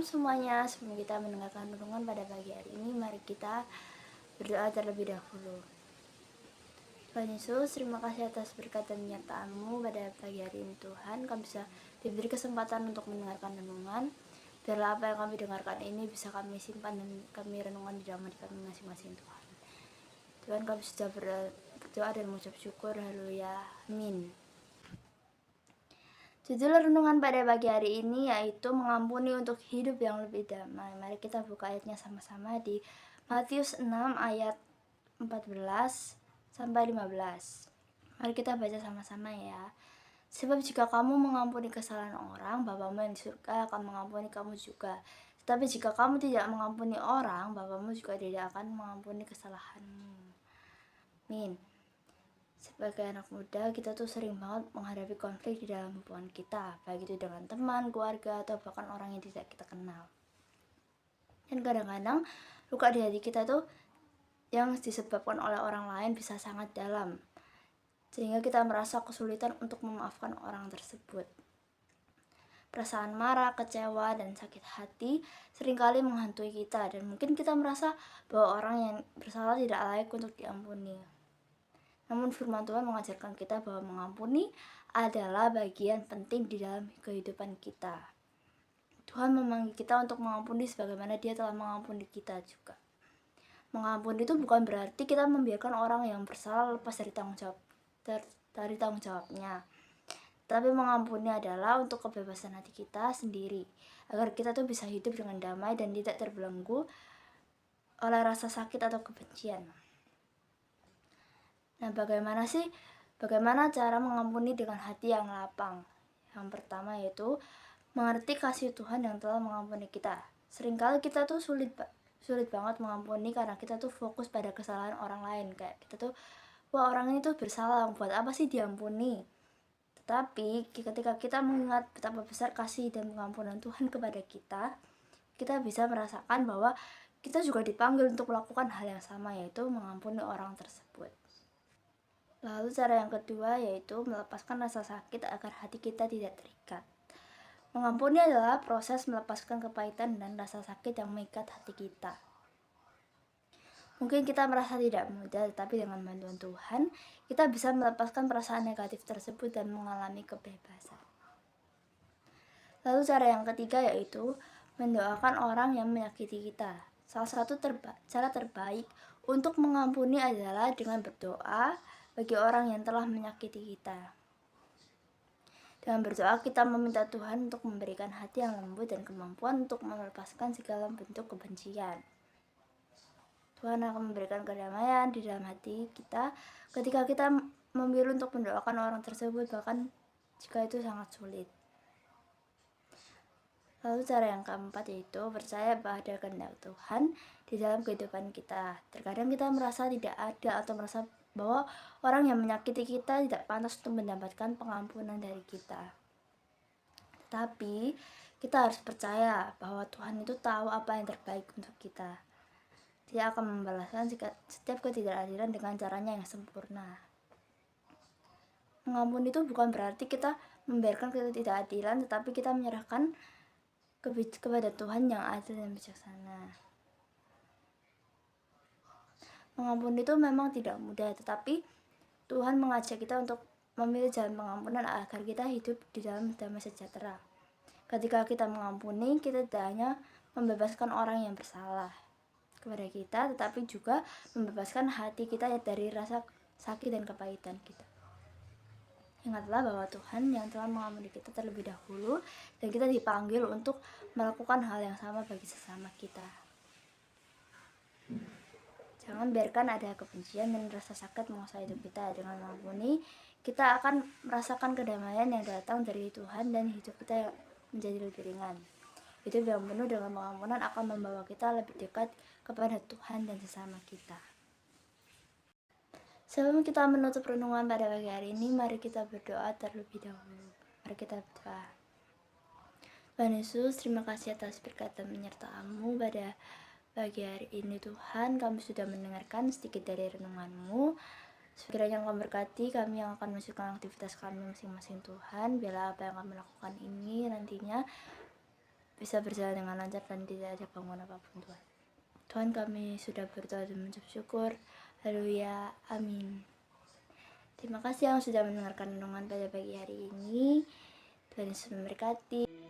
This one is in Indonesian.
semuanya, sebelum kita mendengarkan renungan pada pagi hari ini, mari kita berdoa terlebih dahulu. Tuhan Yesus, terima kasih atas berkat dan penyertaan-Mu pada pagi hari ini Tuhan. Kami bisa diberi kesempatan untuk mendengarkan renungan. Biarlah apa yang kami dengarkan ini bisa kami simpan dan kami renungan di dalam hati kami masing-masing Tuhan. Tuhan, kami sudah berdoa dan mengucap syukur, haleluya, amin. Judul renungan pada pagi hari ini yaitu mengampuni untuk hidup yang lebih damai. Mari kita buka ayatnya sama-sama di Matius 6 ayat 14 sampai 15. Mari kita baca sama-sama ya. Sebab jika kamu mengampuni kesalahan orang, Bapamu yang di surga akan mengampuni kamu juga. Tetapi jika kamu tidak mengampuni orang, Bapamu juga tidak akan mengampuni kesalahanmu. Amin. Sebagai anak muda, kita tuh sering banget menghadapi konflik di dalam hubungan kita, baik itu dengan teman, keluarga, atau bahkan orang yang tidak kita kenal. Dan kadang-kadang luka di hati kita tuh yang disebabkan oleh orang lain bisa sangat dalam, sehingga kita merasa kesulitan untuk memaafkan orang tersebut. Perasaan marah, kecewa, dan sakit hati seringkali menghantui kita, dan mungkin kita merasa bahwa orang yang bersalah tidak layak untuk diampuni. Namun firman Tuhan mengajarkan kita bahwa mengampuni adalah bagian penting di dalam kehidupan kita. Tuhan memanggil kita untuk mengampuni sebagaimana Dia telah mengampuni kita juga. Mengampuni itu bukan berarti kita membiarkan orang yang bersalah lepas dari tanggung jawabnya. Tapi mengampuni adalah untuk kebebasan hati kita sendiri, agar kita tuh bisa hidup dengan damai dan tidak terbelenggu oleh rasa sakit atau kebencian. Nah, bagaimana cara mengampuni dengan hati yang lapang? Yang pertama yaitu mengerti kasih Tuhan yang telah mengampuni kita. Seringkali kita tuh sulit banget mengampuni karena kita tuh fokus pada kesalahan orang lain. Kayak kita tuh, wah orang ini tuh bersalah, buat apa sih diampuni? Tetapi ketika kita mengingat betapa besar kasih dan pengampunan Tuhan kepada kita, kita bisa merasakan bahwa kita juga dipanggil untuk melakukan hal yang sama, yaitu mengampuni orang tersebut. Lalu cara yang kedua yaitu melepaskan rasa sakit agar hati kita tidak terikat. Mengampuni adalah proses melepaskan kepahitan dan rasa sakit yang mengikat hati kita. Mungkin kita merasa tidak mudah, tetapi dengan bantuan Tuhan, kita bisa melepaskan perasaan negatif tersebut dan mengalami kebebasan. Lalu cara yang ketiga yaitu mendoakan orang yang menyakiti kita. Salah satu cara terbaik untuk mengampuni adalah dengan berdoa bagi orang yang telah menyakiti kita. Dengan berdoa kita meminta Tuhan untuk memberikan hati yang lembut dan kemampuan untuk melepaskan segala bentuk kebencian. Tuhan akan memberikan kedamaian di dalam hati kita ketika kita memilih untuk mendoakan orang tersebut, bahkan jika itu sangat sulit. Lalu cara yang keempat yaitu percaya pada kehendak Tuhan di dalam kehidupan kita. Terkadang kita merasa tidak ada atau merasa bahwa orang yang menyakiti kita tidak pantas untuk mendapatkan pengampunan dari kita. Tetapi kita harus percaya bahwa Tuhan itu tahu apa yang terbaik untuk kita. Dia akan membalaskan setiap ketidakadilan dengan caranya yang sempurna. Mengampuni itu bukan berarti kita membiarkan ketidakadilan, tetapi kita menyerahkan kepada Tuhan yang adil dan bijaksana. Mengampuni itu memang tidak mudah, tetapi Tuhan mengajak kita untuk memilih jalan pengampunan agar kita hidup di dalam damai sejahtera. Ketika kita mengampuni, kita tidak hanya membebaskan orang yang bersalah kepada kita, tetapi juga membebaskan hati kita dari rasa sakit dan kepahitan kita. Ingatlah bahwa Tuhan yang telah mengampuni kita terlebih dahulu, dan kita dipanggil untuk melakukan hal yang sama bagi sesama kita. Jangan biarkan ada kebencian dan rasa sakit menguasai hidup kita. Dengan mengampuni, kita akan merasakan kedamaian yang datang dari Tuhan dan hidup kita menjadi lebih ringan. Hidup yang penuh dengan pengampunan akan membawa kita lebih dekat kepada Tuhan dan sesama kita. Sebelum kita menutup renungan pada pagi hari ini, mari kita berdoa terlebih dahulu. Mari kita berdoa. Tuhan Yesus, terima kasih atas berkat dan penyertaan-Mu pada pagi hari ini Tuhan. Kami sudah mendengarkan sedikit dari renungan-Mu. Sekiranya Engkau berkati kami yang akan melanjutkan aktivitas kami masing-masing Tuhan. Biarlah apa yang kami lakukan ini nantinya bisa berjalan dengan lancar dan tidak ada gangguan apapun Tuhan. Tuhan, kami sudah berdoa dan mengucap syukur. Haleluya, amin. Terima kasih yang sudah mendengarkan renungan pada pagi hari ini. Tuhan Yesus memberkati.